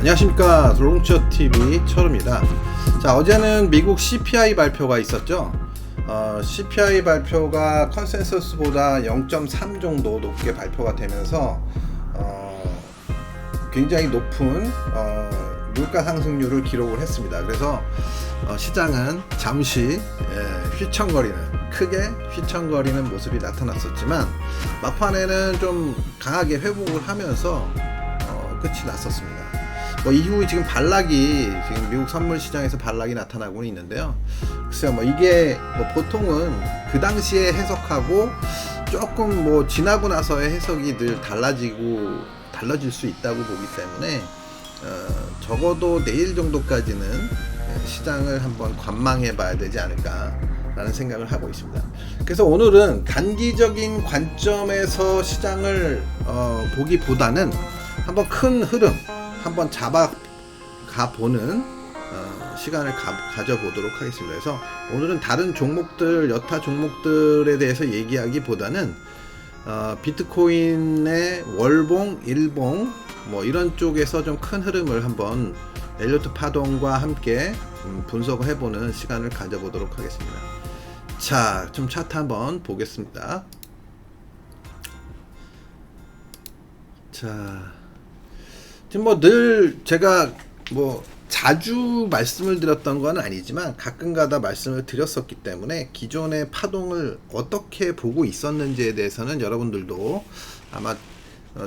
안녕하십니까, 드롱치어TV 철우입니다. 자, 어제는 미국 CPI 발표가 있었죠. CPI 발표가 컨센서스보다 0.3 정도 높게 발표가 되면서 굉장히 높은 물가 상승률을 기록을 했습니다. 그래서 시장은 잠시 크게 휘청거리는 모습이 나타났었지만 막판에는 좀 강하게 회복을 하면서 끝이 났었습니다. 이후 지금 반락이 지금 미국 선물 시장에서 반락이 나타나고 있는데요. 글쎄요, 이게 보통은 그 당시에 해석하고 조금 지나고 나서의 해석이 늘 달라질 수 있다고 보기 때문에 적어도 내일 정도까지는 시장을 한번 관망해 봐야 되지 않을까 라는 생각을 하고 있습니다. 그래서 오늘은 단기적인 관점에서 시장을 보기보다는 한번 큰 흐름 한번 잡아가 보는 시간을 가져보도록 하겠습니다. 그래서 오늘은 다른 종목들, 여타 종목들에 대해서 얘기하기보다는 비트코인의 월봉, 일봉 이런 쪽에서 좀 큰 흐름을 한번 엘리어트 파동과 함께 분석을 해보는 시간을 가져보도록 하겠습니다. 자, 좀 차트 한번 보겠습니다. 자, 지금 늘 제가 자주 말씀을 드렸던 건 아니지만 가끔가다 말씀을 드렸었기 때문에 기존의 파동을 어떻게 보고 있었는지에 대해서는 여러분들도 아마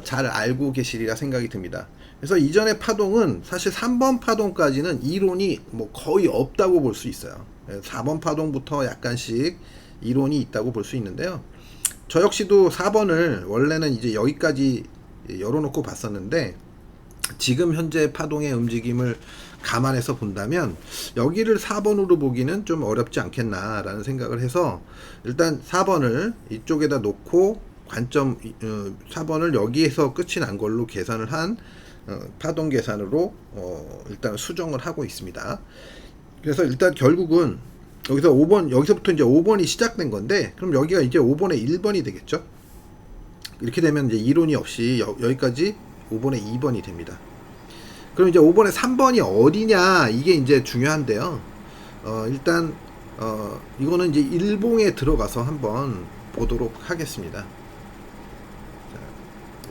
잘 알고 계시리라 생각이 듭니다. 그래서 이전의 파동은 사실 3번 파동까지는 이론이 거의 없다고 볼 수 있어요. 4번 파동부터 약간씩 이론이 있다고 볼 수 있는데요. 저 역시도 4번을 원래는 이제 여기까지 열어놓고 봤었는데 지금 현재 파동의 움직임을 감안해서 본다면 여기를 4번으로 보기는 좀 어렵지 않겠나 라는 생각을 해서 일단 4번을 이쪽에다 놓고 관점 4번을 여기에서 끝이 난 걸로 계산을 한 파동 계산으로 일단 수정을 하고 있습니다. 그래서 일단 결국은 여기서부터 이제 5번이 시작된 건데, 그럼 여기가 이제 5번의 1번이 되겠죠. 이렇게 되면 이제 이론이 없이 여기까지 5번의 2번이 됩니다. 그럼 이제 5번의 3번이 어디냐, 이게 이제 중요한데요. 일단 이거는 이제 일봉에 들어가서 한번 보도록 하겠습니다. 자,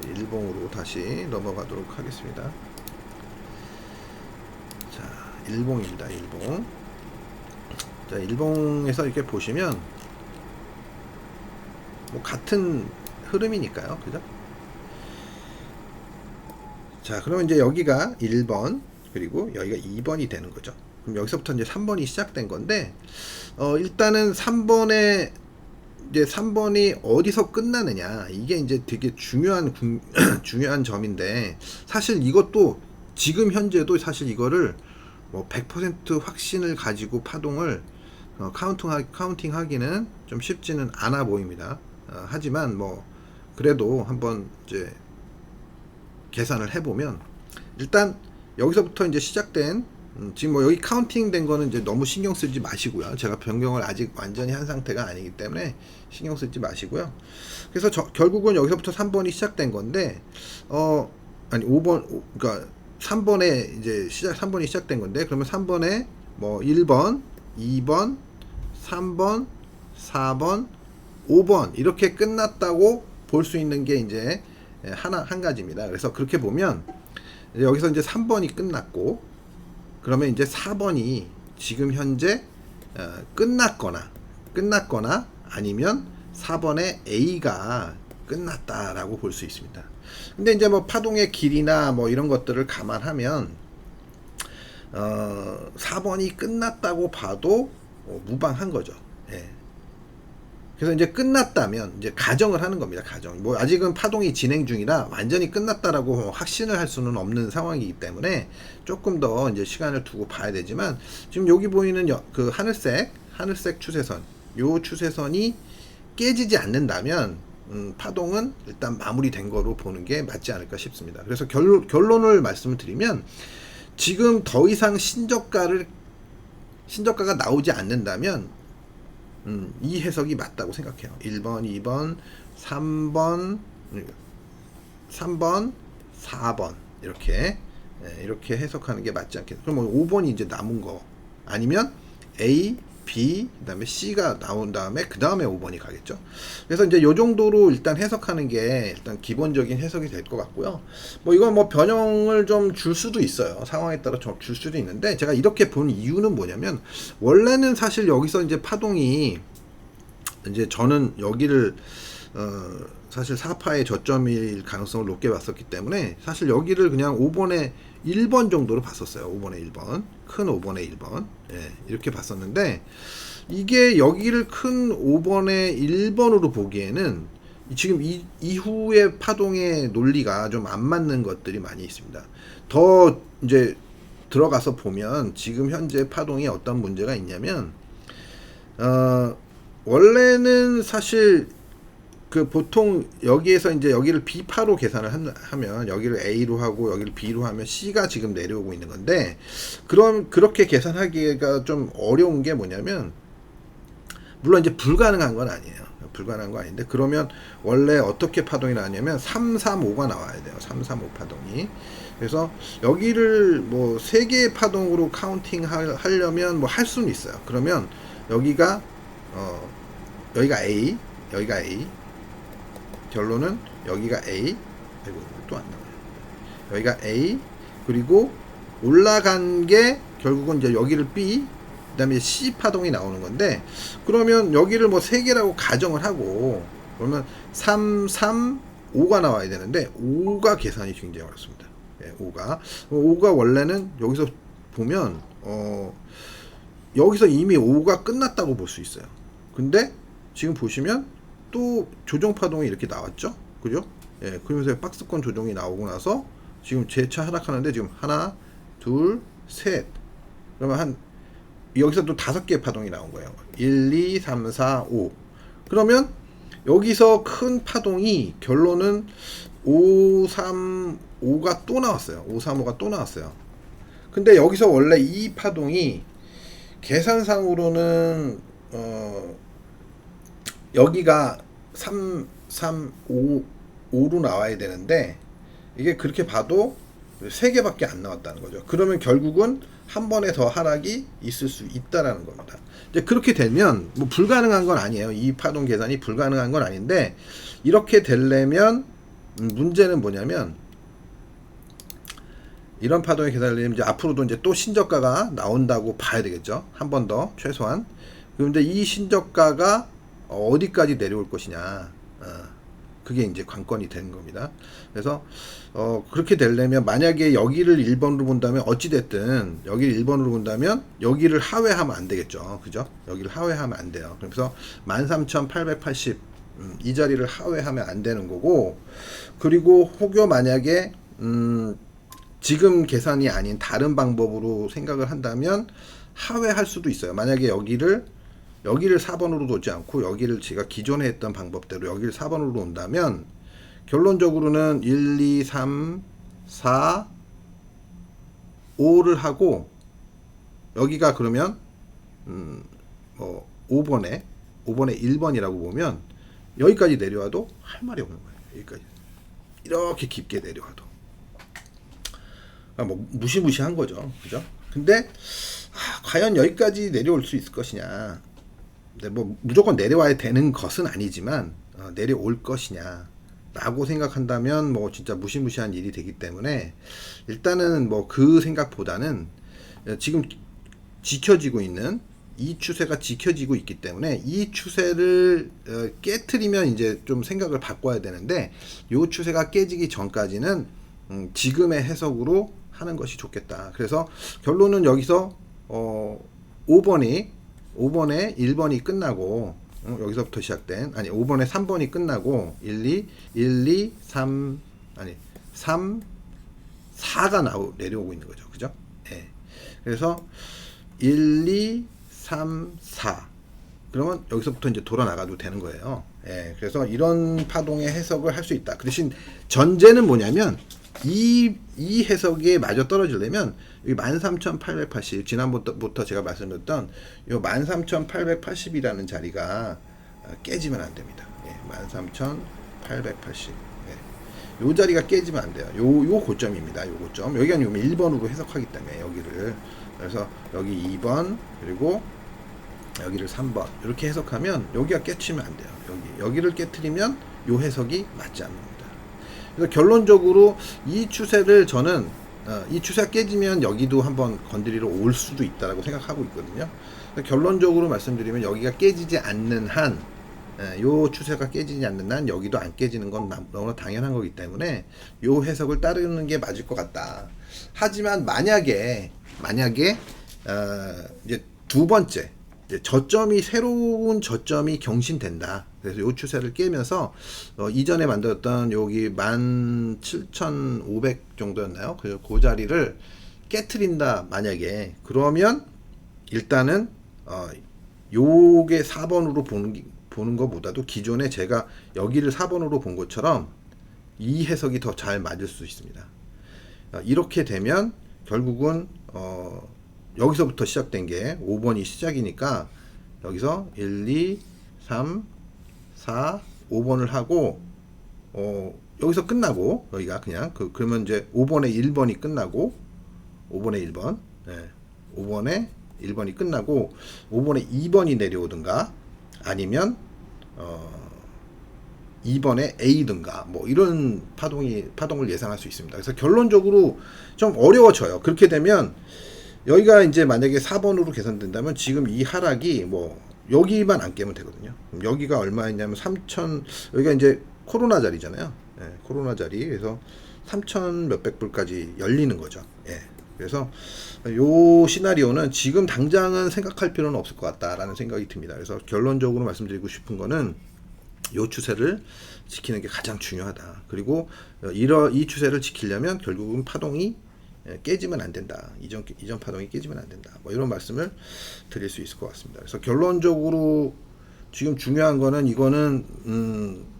일봉으로 다시 넘어가도록 하겠습니다. 자, 일봉입니다. 일봉. 자, 일봉에서 이렇게 보시면 같은 흐름이니까요, 그죠? 자, 그러면 이제 여기가 1번, 그리고 여기가 2번이 되는 거죠. 그럼 여기서부터 이제 3번이 시작된 건데, 일단은 3번이 어디서 끝나느냐, 이게 이제 되게 중요한 점인데, 사실 이것도 지금 현재도 사실 이거를 100% 확신을 가지고 파동을 카운팅 하기는 좀 쉽지는 않아 보입니다. 하지만 그래도 한번 이제 계산을 해보면, 일단 여기서부터 이제 시작된 지금 여기 카운팅 된 거는 이제 너무 신경 쓰지 마시고요. 제가 변경을 아직 완전히 한 상태가 아니기 때문에 신경 쓰지 마시고요. 그래서 결국은 여기서부터 3번이 시작된 건데, 아니 5번, 그러니까 3번에 이제 3번이 시작된 건데, 그러면 3번에 1번, 2번, 3번, 4번, 5번 이렇게 끝났다고 볼 수 있는 게 이제 한 가지입니다. 그래서 그렇게 보면 여기서 이제 3번이 끝났고, 그러면 이제 4번이 지금 현재 끝났거나 아니면 4번의 A가 끝났다라고 볼 수 있습니다. 근데 이제 파동의 길이나 이런 것들을 감안하면 4번이 끝났다고 봐도 무방한 거죠. 예. 그래서 이제 끝났다면 이제 가정을 하는 겁니다. 아직은 파동이 진행 중이라 완전히 끝났다라고 확신을 할 수는 없는 상황이기 때문에 조금 더 이제 시간을 두고 봐야 되지만, 지금 여기 보이는 그 하늘색 추세선, 요 추세선이 깨지지 않는다면 파동은 일단 마무리된 거로 보는 게 맞지 않을까 싶습니다. 그래서 결론을 말씀을 드리면, 지금 더 이상 신저가가 나오지 않는다면 이 해석이 맞다고 생각해요. 1번, 2번, 3번, 4번 이렇게 이렇게 해석하는 게 맞지 않겠나. 그럼 5번이 이제 남은 거 아니면 A, B, 그다음에 C가 나온 다음에 그 다음에 5번이 가겠죠. 그래서 이제 요 정도로 일단 해석하는 게 일단 기본적인 해석이 될 것 같고요. 뭐 이건 뭐 변형을 좀 줄 수도 있어요. 상황에 따라 좀 줄 수도 있는데 제가 이렇게 본 이유는 뭐냐면 원래는 사실 여기서 이제 파동이 이제 저는 여기를 사실 4파의 저점일 가능성을 높게 봤었기 때문에 사실 여기를 그냥 5번에 1번 정도로 봤었어요. 5번에 1번. 큰 5번에 1번. 이렇게 봤었는데 이게 여기를 큰 5번에 1번으로 보기에는 지금 이후의 파동의 논리가 좀 안 맞는 것들이 많이 있습니다. 더 이제 들어가서 보면 지금 현재 파동이 어떤 문제가 있냐면 원래는 사실 그 보통 여기에서 이제 여기를 B파로 계산을 하면 여기를 A로 하고 여기를 B로 하면 C가 지금 내려오고 있는 건데 그럼 그렇게 계산하기가 좀 어려운 게 뭐냐면 물론 이제 불가능한 건 아니에요. 불가능한 건 아닌데 그러면 원래 어떻게 파동이 나냐면 335가 나와야 돼요. 335 파동이. 그래서 여기를 뭐 3개의 파동으로 카운팅 하려면 뭐 할 수는 있어요. 그러면 여기가 여기가 A, 여기가 A. 결론은 여기가 A, 아이고 또 안 나와요. 여기가 A, 그리고 올라간 게 결국은 이제 여기를 B, 그다음에 C 파동이 나오는 건데 그러면 여기를 뭐 3개라고 가정을 하고 그러면 3, 3, 5가 나와야 되는데 5가 계산이 굉장히 어렵습니다. 5가 원래는 여기서 보면 여기서 이미 5가 끝났다고 볼 수 있어요. 근데 지금 보시면 또 조정 파동이 이렇게 나왔죠, 그죠? 그러면서 박스권 조정이 나오고 나서 지금 재차 하락하는데 지금 하나, 둘, 셋. 그러면 한 여기서 또 5개의 파동이 나온 거예요. 1, 2, 3, 4, 5. 그러면 여기서 큰 파동이 결론은 5, 3, 5가 또 나왔어요. 5, 3, 5가 또 나왔어요. 근데 여기서 원래 이 파동이 계산상으로는 여기가 3, 3, 5로 나와야 되는데 이게 그렇게 봐도 3개밖에 안 나왔다는 거죠. 그러면 결국은 한 번에 더 하락이 있을 수 있다라는 겁니다. 이제 그렇게 되면 뭐 불가능한 건 아니에요. 이 파동 계산이 불가능한 건 아닌데 이렇게 되려면 문제는 뭐냐면 이런 파동의 계산을 이제 앞으로도 이제 또 신저가가 나온다고 봐야 되겠죠. 한 번 더 최소한. 그런데 이 신저가가 어디까지 내려올 것이냐, 그게 이제 관건이 되는 겁니다. 그래서 그렇게 되려면 만약에 여기를 1번으로 본다면 어찌됐든 여기를 1번으로 본다면 여기를 하회하면 안 되겠죠, 그죠? 여기를 하회하면 안 돼요. 그래서 13,880 이 자리를 하회하면 안 되는 거고, 그리고 혹여 만약에 지금 계산이 아닌 다른 방법으로 생각을 한다면 하회할 수도 있어요. 만약에 여기를 4번으로 놓지 않고 여기를 제가 기존에 했던 방법대로 여기를 4번으로 놓는다면 결론적으로는 1, 2, 3, 4, 5를 하고 여기가 그러면 5번에 1번이라고 보면 여기까지 내려와도 할 말이 없는 거예요. 여기까지 이렇게 깊게 내려와도 뭐 무시무시한 거죠, 그죠? 근데 과연 여기까지 내려올 수 있을 것이냐? 뭐 무조건 내려와야 되는 것은 아니지만 내려올 것이냐 라고 생각한다면 뭐 진짜 무시무시한 일이 되기 때문에 일단은 뭐 그 생각보다는 지금 지켜지고 있는 이 추세가 지켜지고 있기 때문에 이 추세를 깨트리면 이제 좀 생각을 바꿔야 되는데 이 추세가 깨지기 전까지는 지금의 해석으로 하는 것이 좋겠다. 그래서 결론은 여기서 5번에 1번이 끝나고 여기서부터 시작된 5번에 3번이 끝나고 1, 2, 3 4가 내려오고 있는 거죠. 그죠? 예. 그래서 1, 2, 3, 4 그러면 여기서부터 이제 돌아 나가도 되는 거예요. 예. 그래서 이런 파동의 해석을 할 수 있다. 그 대신 전제는 뭐냐면 이 해석에 마저 떨어지려면 여기 13,880 지난번부터 제가 말씀드렸던 이 13,880이라는 자리가 깨지면 안 됩니다. 예, 13,880. 요 자리가 깨지면 안 돼요. 요 고점입니다. 요 고점. 여기가 1번으로 해석하기 때문에 여기를. 그래서 여기 2번 그리고 여기를 3번 이렇게 해석하면 여기가 깨치면 안 돼요. 여기를 깨트리면 요 해석이 맞지 않습니다. 그래서 결론적으로 이 추세를 저는 이 추세가 깨지면 여기도 한번 건드리러 올 수도 있다라고 생각하고 있거든요. 결론적으로 말씀드리면 여기가 깨지지 않는 한, 요 추세가 깨지지 않는 한 여기도 안 깨지는 건 너무나 당연한 거기 때문에 요 해석을 따르는 게 맞을 것 같다. 하지만 만약에 이제 두 번째 저점이 새로운 저점이 경신된다. 그래서 요 추세를 깨면서 이전에 만들었던 여기 17,500 정도였나요? 그 자리를 깨트린다. 만약에 그러면 일단은 요게 4번으로 보는 것보다도 기존에 제가 여기를 4번으로 본 것처럼 이 해석이 더 잘 맞을 수 있습니다. 이렇게 되면 결국은 여기서부터 시작된 게 5번이 시작이니까 여기서 1, 2, 3, 4, 5번을 하고 여기서 끝나고 여기가 그냥 그러면 이제 5번에 1번이 끝나고 5번에 1번 5번에 1번이 끝나고 5번에 2번이 내려오든가 아니면 2번에 A든가 뭐 이런 파동을 예상할 수 있습니다. 그래서 결론적으로 좀 어려워져요. 그렇게 되면 여기가 이제 만약에 4번으로 계산된다면 지금 이 하락이 뭐 여기만 안 깨면 되거든요. 그럼 여기가 얼마였냐면 3천, 여기가 이제 코로나 자리잖아요. 코로나 자리. 그래서 3천 몇백 불까지 열리는 거죠. 그래서 요 시나리오는 지금 당장은 생각할 필요는 없을 것 같다라는 생각이 듭니다. 그래서 결론적으로 말씀드리고 싶은 거는 요 추세를 지키는 게 가장 중요하다. 그리고 이 추세를 지키려면 결국은 파동이 깨지면 안 된다. 이전 파동이 깨지면 안 된다. 뭐 이런 말씀을 드릴 수 있을 것 같습니다. 그래서 결론적으로 지금 중요한 거는 이거는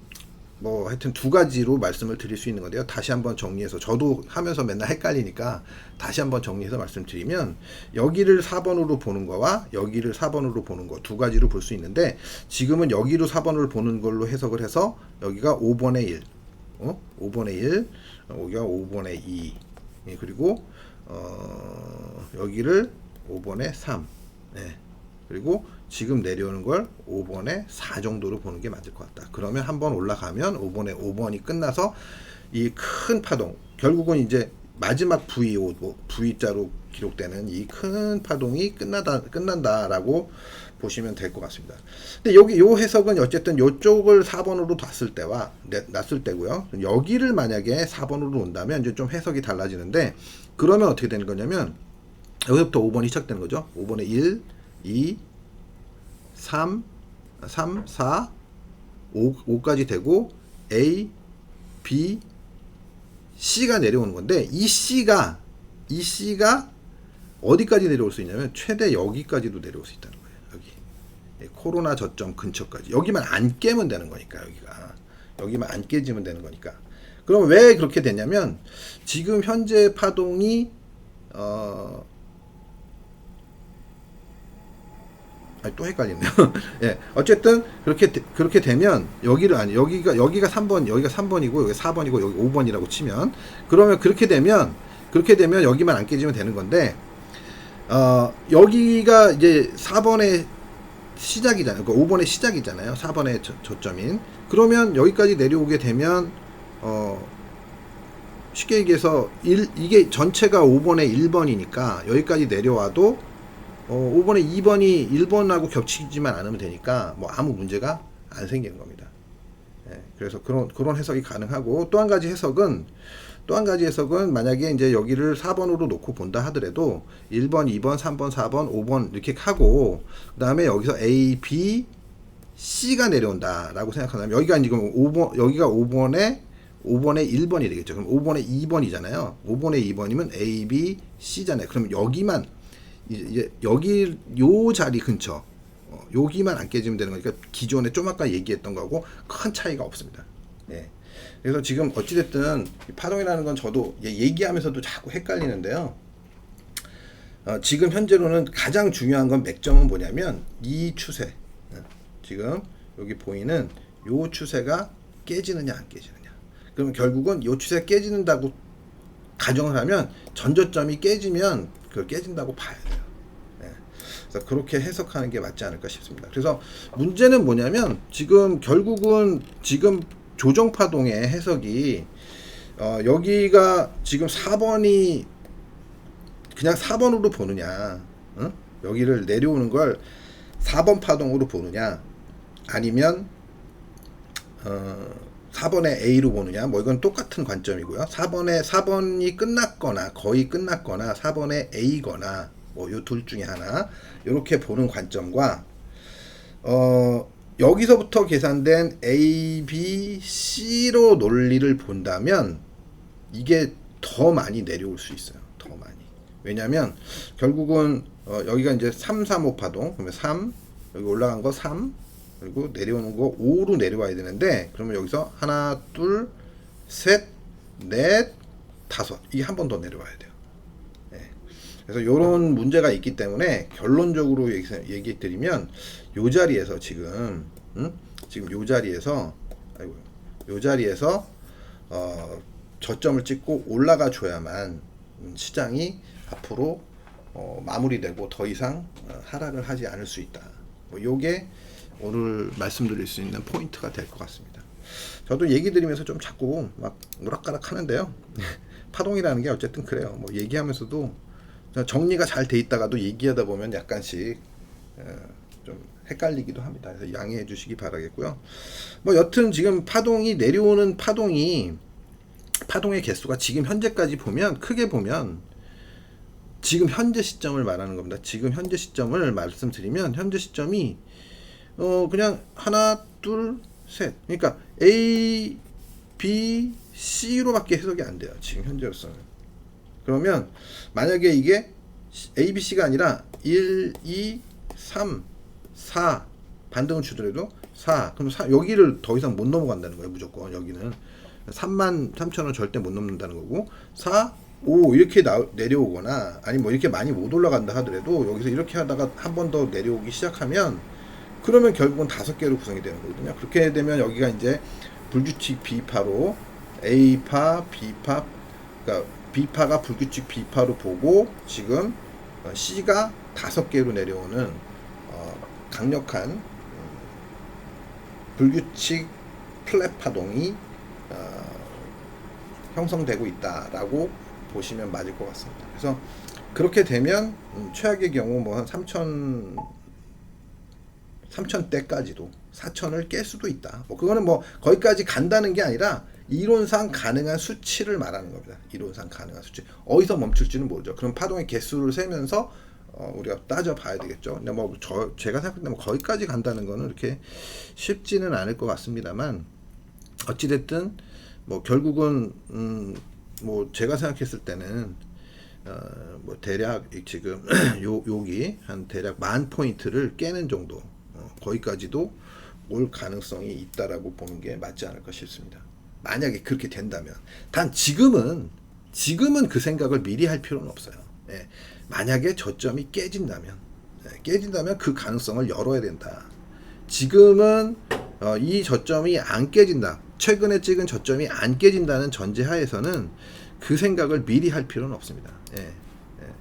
뭐 하여튼 두 가지로 말씀을 드릴 수 있는 건데요. 다시 한번 정리해서 저도 하면서 맨날 헷갈리니까 다시 한번 정리해서 말씀드리면 여기를 4번으로 보는 거와 여기를 4번으로 보는 거 두 가지로 볼 수 있는데 지금은 여기로 4번을 보는 걸로 해석을 해서 여기가 5번의 1 5번의 1 여기가 5번의 2 그리고 여기를 5번에 3 그리고 지금 내려오는 걸 5번에 4 정도로 보는 게 맞을 것 같다. 그러면 한번 올라가면 5번에 5번이 끝나서 이 큰 파동 결국은 이제 마지막 V자로 기록되는 이 큰 파동이 끝난다라고 보시면 될 것 같습니다. 근데 여기 요 해석은 어쨌든 요쪽을 4번으로 놨을 때고요. 여기를 만약에 4번으로 온다면 이제 좀 해석이 달라지는데 그러면 어떻게 되는 거냐면 여기서부터 5번이 시작되는 거죠. 5번에 1, 2, 3, 4, 5까지 되고 A, B, C가 내려오는 건데 이 C가 어디까지 내려올 수 있냐면 최대 여기까지도 내려올 수 있다는 거예요. 여기 코로나 저점 근처까지 여기만 안 깨면 되는 거니까 여기만 안 깨지면 되는 거니까. 그럼 왜 그렇게 되냐면 지금 현재 파동이 또 헷갈리네요. 어쨌든 그렇게 되면 여기가 3번, 여기가 3번이고 여기 4번이고 여기 5번이라고 치면 그러면 그렇게 되면 여기만 안 깨지면 되는 건데 여기가 이제 4번의 시작이잖아요. 그러니까 5번의 시작이잖아요. 4번의 저점인. 그러면 여기까지 내려오게 되면 쉽게 얘기해서 이게 전체가 5번의 1번이니까 여기까지 내려와도 5번에 2번이 1번하고 겹치지만 않으면 되니까 뭐 아무 문제가 안 생기는 겁니다. 그래서 그런 해석이 가능하고 또 한 가지 해석은 만약에 이제 여기를 4번으로 놓고 본다 하더라도 1번, 2번, 3번, 4번, 5번 이렇게 하고 그다음에 여기서 A, B, C가 내려온다라고 생각한다면 여기가 지금 5번에 1번이 되겠죠. 그럼 5번에 2번이잖아요. 5번에 2번이면 A, B, C잖아요. 그럼 여기만 이제 여기 요 자리 근처 여기만 안 깨지면 되는 거니까 기존에 좀 아까 얘기했던 거하고 큰 차이가 없습니다. 그래서 지금 어찌됐든 파동이라는 건 저도 얘기하면서도 자꾸 헷갈리는데요. 지금 현재로는 가장 중요한 건 맥점은 뭐냐면 이 추세 지금 여기 보이는 요 추세가 깨지느냐 안 깨지느냐. 그러면 결국은 요 추세 깨진다고 가정을 하면 전저점이 깨지면 그걸 깨진다고 봐야 돼요. 네. 그래서 그렇게 해석하는 게 맞지 않을까 싶습니다. 그래서 문제는 뭐냐면 지금 결국은 지금 조정 파동의 해석이 여기가 지금 4번이 그냥 4번으로 보느냐, 응? 여기를 내려오는 걸 4번 파동으로 보느냐, 아니면 4번의 A로 보느냐, 뭐 이건 똑같은 관점이고요. 4번이 끝났거나 거의 끝났거나 4번의 A거나 뭐 요 둘 중에 하나 이렇게 보는 관점과 여기서부터 계산된 A, B, C로 논리를 본다면 이게 더 많이 내려올 수 있어요. 더 많이. 왜냐면 결국은 여기가 이제 3, 3, 5 파동. 그러면 3, 여기 올라간 거 3, 그리고 내려오는 거 5로 내려와야 되는데, 그러면 여기서 하나, 둘, 셋, 넷, 다섯. 이게 한 번 더 내려와야 돼요. 네. 그래서 이런 문제가 있기 때문에 결론적으로 얘기 드리면 요 자리에서 지금 지금 요 자리에서 요 자리에서 저점을 찍고 올라가 줘야만 시장이 앞으로 마무리되고 더 이상 하락을 하지 않을 수 있다. 뭐 요게 오늘 말씀드릴 수 있는 포인트가 될 것 같습니다. 저도 얘기 드리면서 좀 자꾸 막 오락가락 하는데요. 파동이라는 게 어쨌든 그래요. 뭐 얘기하면서도 정리가 잘 돼 있다가도 얘기하다 보면 약간씩 좀 헷갈리기도 합니다. 그래서 양해해 주시기 바라겠고요. 뭐 여튼 지금 파동이 내려오는 파동의 개수가 지금 현재까지 보면 크게 보면 지금 현재 시점을 말하는 겁니다. 지금 현재 시점을 말씀드리면 현재 시점이 그냥 하나, 둘, 셋. 그러니까 A, B, C로밖에 해석이 안 돼요. 지금 현재로서는. 그러면 만약에 이게 A, B, C가 아니라 1, 2, 3, 4 반등을 주더라도 4. 그럼 여기를 더 이상 못 넘어간다는 거예요. 무조건 여기는 33,000원 절대 못 넘는다는 거고 4, 5 이렇게 내려오거나 아니 뭐 이렇게 많이 못 올라간다 하더라도 여기서 이렇게 하다가 한 번 더 내려오기 시작하면 그러면 결국은 5개로 구성이 되는 거거든요. 그렇게 되면 여기가 이제 불규칙 B파로 A파, B파, 그러니까 B파가 불규칙 B파로 보고 지금 C가 5개로 내려오는 강력한 불규칙 플랫 파동이 형성되고 있다라고 보시면 맞을 것 같습니다. 그래서 그렇게 되면 최악의 경우 뭐 한 3,000대까지도 4,000을 깰 수도 있다. 뭐 그거는 뭐 거기까지 간다는 게 아니라 이론상 가능한 수치를 말하는 겁니다. 이론상 가능한 수치. 어디서 멈출지는 모르죠. 그럼 파동의 개수를 세면서 우리가 따져봐야 되겠죠. 근데 뭐 제가 생각할 때 뭐 거기까지 간다는 거는 이렇게 쉽지는 않을 것 같습니다만 어찌됐든 뭐 결국은 뭐 제가 생각했을 때는 뭐 대략 지금 여기 한 대략 10,000포인트를 깨는 정도 거기까지도 올 가능성이 있다라고 보는 게 맞지 않을까 싶습니다. 만약에 그렇게 된다면 단 지금은 그 생각을 미리 할 필요는 없어요. 예. 만약에 저점이 깨진다면 그 가능성을 열어야 된다. 지금은 이 저점이 안 깨진다. 최근에 찍은 저점이 안 깨진다는 전제하에서는 그 생각을 미리 할 필요는 없습니다.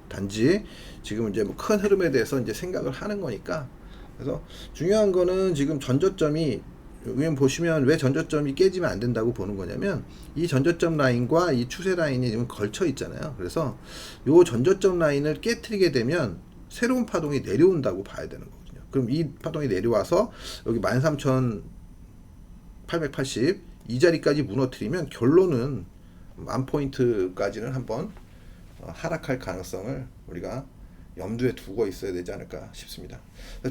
단지 지금 이제 뭐 큰 흐름에 대해서 이제 생각을 하는 거니까. 그래서 중요한 거는 지금 전저점이 위에 보시면 왜 전저점이 깨지면 안 된다고 보는 거냐면 이 전저점 라인과 이 추세 라인이 지금 걸쳐 있잖아요. 그래서 요 전저점 라인을 깨트리게 되면 새로운 파동이 내려온다고 봐야 되는 거거든요. 그럼 이 파동이 내려와서 여기 13,880 이 자리까지 무너뜨리면 결론은 10,000포인트까지는 한번 하락할 가능성을 우리가 염두에 두고 있어야 되지 않을까 싶습니다.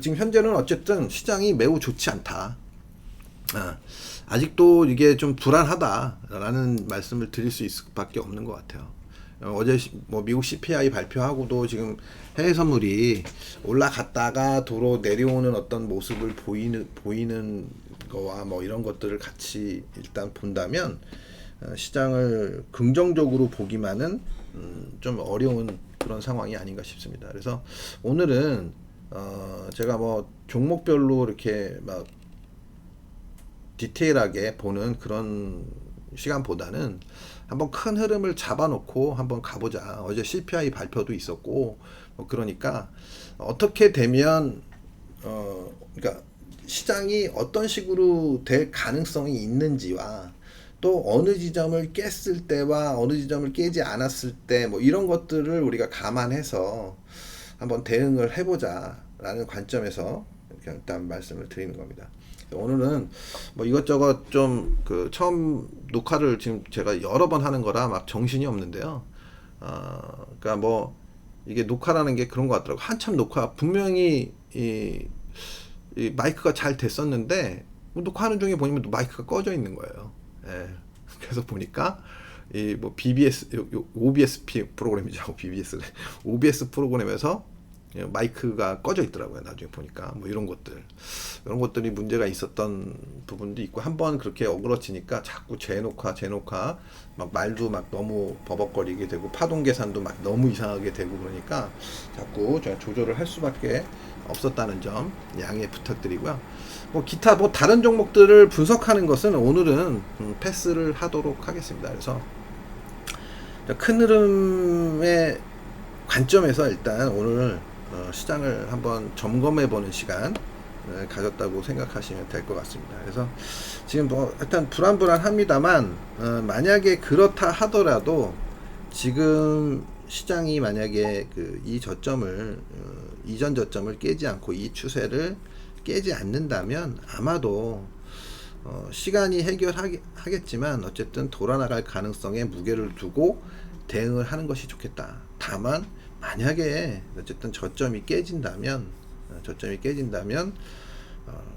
지금 현재는 어쨌든 시장이 매우 좋지 않다. 아직도 이게 좀 불안하다라는 말씀을 드릴 수 있을 수밖에 없는 것 같아요. 어제 뭐 미국 CPI 발표하고도 지금 해외 선물이 올라갔다가 도로 내려오는 어떤 모습을 보이는 거와 뭐 이런 것들을 같이 일단 본다면 시장을 긍정적으로 보기만은 좀 어려운 그런 상황이 아닌가 싶습니다. 그래서 오늘은 제가 뭐 종목별로 이렇게 막 디테일하게 보는 그런 시간보다는 한번 큰 흐름을 잡아놓고 한번 가보자. 어제 CPI 발표도 있었고, 그러니까 어떻게 되면 그러니까 시장이 어떤 식으로 될 가능성이 있는지와 또 어느 지점을 깼을 때와 어느 지점을 깨지 않았을 때 뭐 이런 것들을 우리가 감안해서 한번 대응을 해보자라는 관점에서 이렇게 일단 말씀을 드리는 겁니다. 오늘은 뭐 이것저것 좀 그 처음 녹화를 지금 제가 여러 번 하는 거라 막 정신이 없는데요. 그러니까 뭐 이게 녹화라는 게 그런 것 같더라고. 한참 녹화 분명히 이 마이크가 잘 됐었는데 뭐 녹화하는 중에 보면 마이크가 꺼져 있는 거예요. 예. 그래서 보니까 이 뭐 BBS OBS 프로그램이죠. BBS OBS 프로그램에서 마이크가 꺼져 있더라고요. 나중에 보니까 뭐 이런 것들이 문제가 있었던 부분도 있고 한번 그렇게 어그러지니까 자꾸 재녹화 막 말도 막 너무 버벅거리게 되고 파동 계산도 막 너무 이상하게 되고 그러니까 자꾸 제가 조절을 할 수밖에 없었다는 점 양해 부탁드리고요. 뭐 기타 뭐 다른 종목들을 분석하는 것은 오늘은 패스를 하도록 하겠습니다. 그래서 큰 흐름의 관점에서 일단 오늘 시장을 한번 점검해보는 시간 가졌다고 생각하시면 될 것 같습니다. 그래서 지금 뭐 일단 불안합니다만 만약에 그렇다 하더라도 지금 시장이 만약에 그 이 저점을 이전 저점을 깨지 않고 이 추세를 깨지 않는다면 아마도 시간이 해결하겠지만 어쨌든 돌아나갈 가능성에 무게를 두고 대응을 하는 것이 좋겠다. 다만 만약에 어쨌든 저점이 깨진다면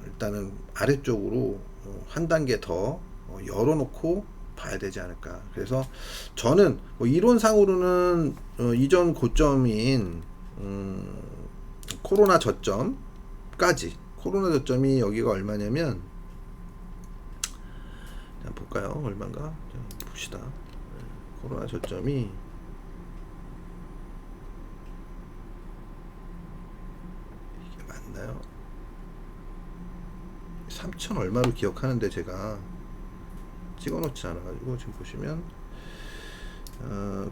일단은 아래쪽으로 한 단계 더 열어놓고 봐야 되지 않을까. 그래서 저는 뭐 이론상으로는 이전 고점인 코로나 저점까지 코로나 저점이 여기가 얼마냐면 한번 볼까요? 얼마인가? 봅시다. 코로나 저점이 이게 맞나요? 3천 얼마로 기억하는데 제가 찍어놓지 않아가지고 지금 보시면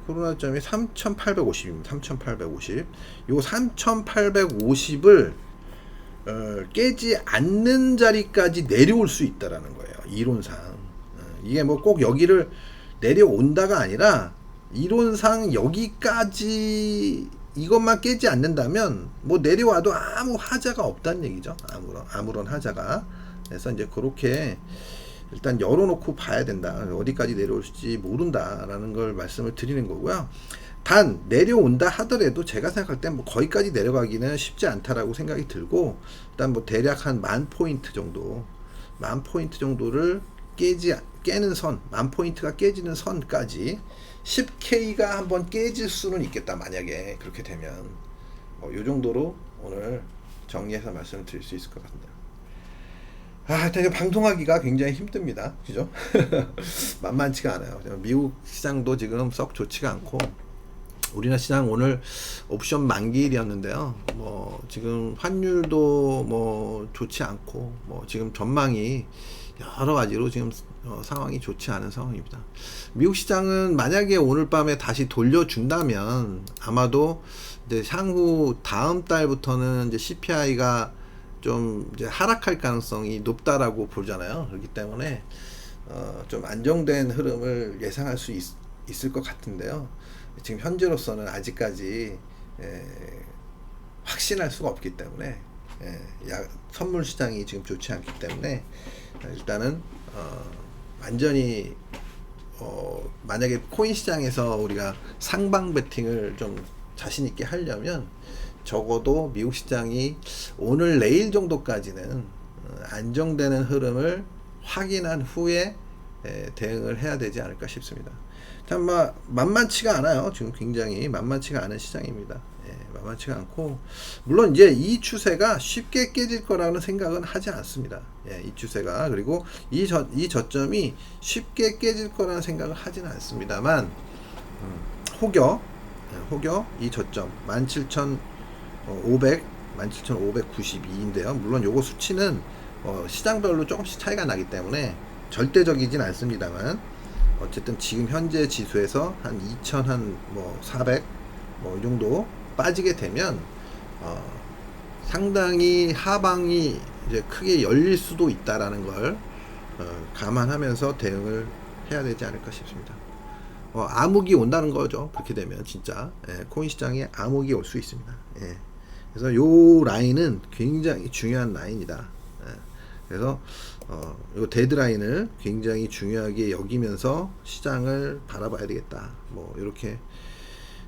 코로나 점이 3,850입니다. 3,850. 요 3,850을 깨지 않는 자리까지 내려올 수 있다라는 거예요. 이론상. 이게 뭐 꼭 여기를 내려온다가 아니라 이론상 여기까지 이것만 깨지 않는다면 뭐 내려와도 아무 하자가 없다는 얘기죠. 아무런 하자가. 그래서 이제 그렇게 일단 열어놓고 봐야 된다. 어디까지 내려올지 모른다라는 걸 말씀을 드리는 거고요. 단 내려온다 하더라도 제가 생각할 때 뭐 거기까지 내려가기는 쉽지 않다라고 생각이 들고 일단 뭐 대략 한 10,000포인트 정도 10,000포인트 정도를 깨는 선 10,000포인트가 깨지는 선까지 10K가 한번 깨질 수는 있겠다. 만약에 그렇게 되면 요 정도로 오늘 정리해서 말씀을 드릴 수 있을 것 같습니다. 일단 방송하기가 굉장히 힘듭니다. 그죠? 만만치가 않아요. 미국 시장도 지금 썩 좋지가 않고 우리나라 시장 오늘 옵션 만기일이었는데요. 뭐 지금 환율도 뭐 좋지 않고 뭐 지금 전망이 여러 가지로 지금 상황이 좋지 않은 상황입니다. 미국 시장은 만약에 오늘 밤에 다시 돌려준다면 아마도 이제 향후 다음 달부터는 이제 CPI가 좀 이제 하락할 가능성이 높다라고 보잖아요. 그렇기 때문에 좀 안정된 흐름을 예상할 수 있을 것 같은데요. 지금 현재로서는 아직까지 확신할 수가 없기 때문에 선물 시장이 지금 좋지 않기 때문에 일단은 완전히 만약에 코인 시장에서 우리가 상방 베팅을 좀 자신 있게 하려면 적어도 미국 시장이 오늘 내일 정도까지는 안정되는 흐름을 확인한 후에 대응을 해야 되지 않을까 싶습니다. 참 만만치가 않아요. 지금 굉장히 만만치가 않은 시장입니다. 만만치가 않고 물론 이제 이 추세가 쉽게 깨질 거라는 생각은 하지 않습니다. 이 추세가 그리고 이 저점이 쉽게 깨질 거라는 생각을 하지는 않습니다만 혹여 이 저점 17,592인데요. 물론 요거 수치는 시장별로 조금씩 차이가 나기 때문에 절대적이진 않습니다만 어쨌든 지금 현재 지수에서 한 2000 한 뭐 400 뭐 이 정도 빠지게 되면 상당히 하방이 이제 크게 열릴 수도 있다라는 걸 감안하면서 대응을 해야 되지 않을까 싶습니다. 암흑이 온다는 거죠. 그렇게 되면 진짜 코인 시장에 암흑이 올 수 있습니다. 그래서 요 라인은 굉장히 중요한 라인이다. 그래서 요 데드라인을 굉장히 중요하게 여기면서 시장을 바라봐야 되겠다. 뭐 이렇게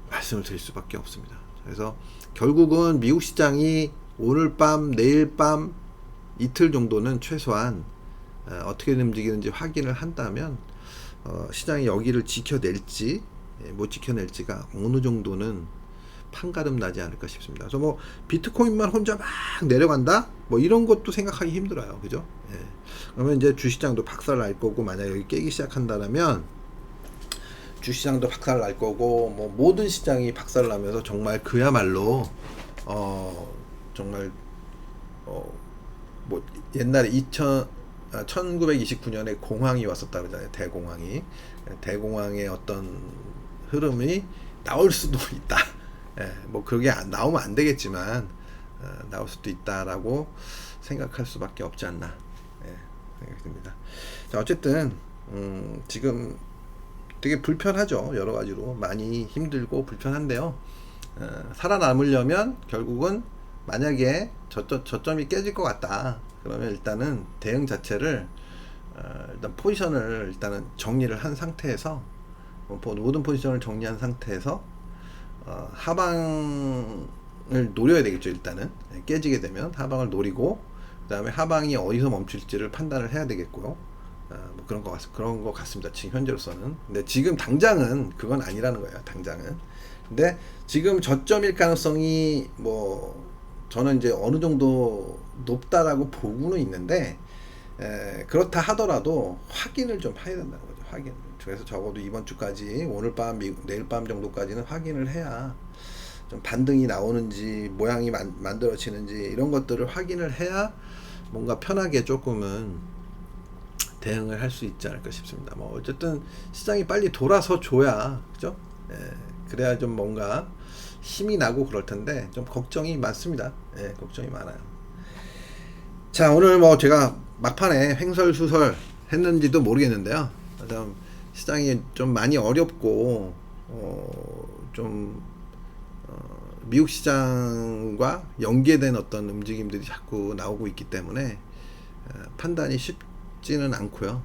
말씀을 드릴 수밖에 없습니다. 그래서 결국은 미국 시장이 오늘 밤, 내일 밤 이틀 정도는 최소한 어떻게 움직이는지 확인을 한다면 시장이 여기를 지켜낼지 못 지켜낼지가 어느 정도는 판가름 나지 않을까 싶습니다. 그래서 뭐 비트코인만 혼자 막 내려간다? 뭐 이런 것도 생각하기 힘들어요. 그죠? 그러면 이제 주시장도 박살 날 거고, 만약 여기 깨기 시작한다면 주시장도 박살 날 거고, 뭐 모든 시장이 박살 나면서 정말 그야말로 정말 뭐 옛날에 1929년에 공황이 왔었다 그러잖아요. 대공황의 어떤 흐름이 나올 수도 있다. 뭐 그게 나오면 안 되겠지만 나올 수도 있다라고 생각할 수밖에 없지 않나 생각이 듭니다. 자, 어쨌든 지금 되게 불편하죠. 여러 가지로 많이 힘들고 불편한데요. 살아남으려면 결국은 만약에 저점이 깨질 것 같다. 그러면 일단은 대응 자체를 일단 포지션을 일단은 정리를 한 상태에서 모든 포지션을 정리한 상태에서 하방을 노려야 되겠죠. 일단은 깨지게 되면 하방을 노리고, 그 다음에 하방이 어디서 멈출지를 판단을 해야 되겠고요. 뭐 그런 것 같습니다. 지금 현재로서는. 근데 지금 당장은 그건 아니라는 거예요. 당장은. 근데 지금 저점일 가능성이 뭐 저는 이제 어느 정도 높다라고 보고는 있는데, 그렇다 하더라도 확인을 좀 해야 된다는 거죠. 확인. 그래서 적어도 이번 주까지, 오늘 밤, 내일 밤 정도까지는 확인을 해야 좀 반등이 나오는지, 모양이 만들어지는지 이런 것들을 확인을 해야 뭔가 편하게 조금은 대응을 할 수 있지 않을까 싶습니다. 뭐 어쨌든 시장이 빨리 돌아서 줘야, 그죠? 그래야 좀 뭔가 힘이 나고 그럴 텐데 좀 걱정이 많습니다. 걱정이 많아요. 자, 오늘 뭐 제가 막판에 횡설수설 했는지도 모르겠는데요. 좀 시장이 좀 많이 어렵고 미국 시장과 연계된 어떤 움직임들이 자꾸 나오고 있기 때문에 판단이 쉽지는 않고요.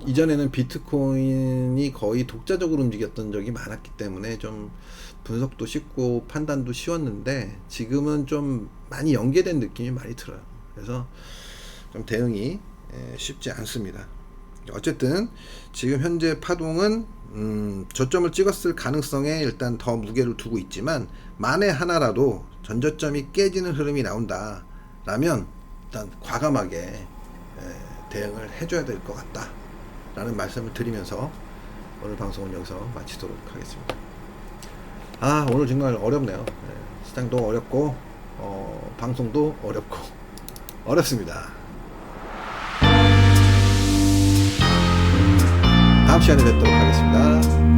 이전에는 비트코인이 거의 독자적으로 움직였던 적이 많았기 때문에 좀 분석도 쉽고 판단도 쉬웠는데, 지금은 좀 많이 연계된 느낌이 많이 들어요. 그래서 좀 대응이 쉽지 않습니다. 어쨌든 지금 현재 파동은 저점을 찍었을 가능성에 일단 더 무게를 두고 있지만, 만에 하나라도 전저점이 깨지는 흐름이 나온다 라면 일단 과감하게 대응을 해줘야 될 것 같다 라는 말씀을 드리면서 오늘 방송은 여기서 마치도록 하겠습니다. 오늘 정말 어렵네요. 시장도 어렵고 방송도 어렵고 어렵습니다. 다음 시간에 뵙도록 하겠습니다.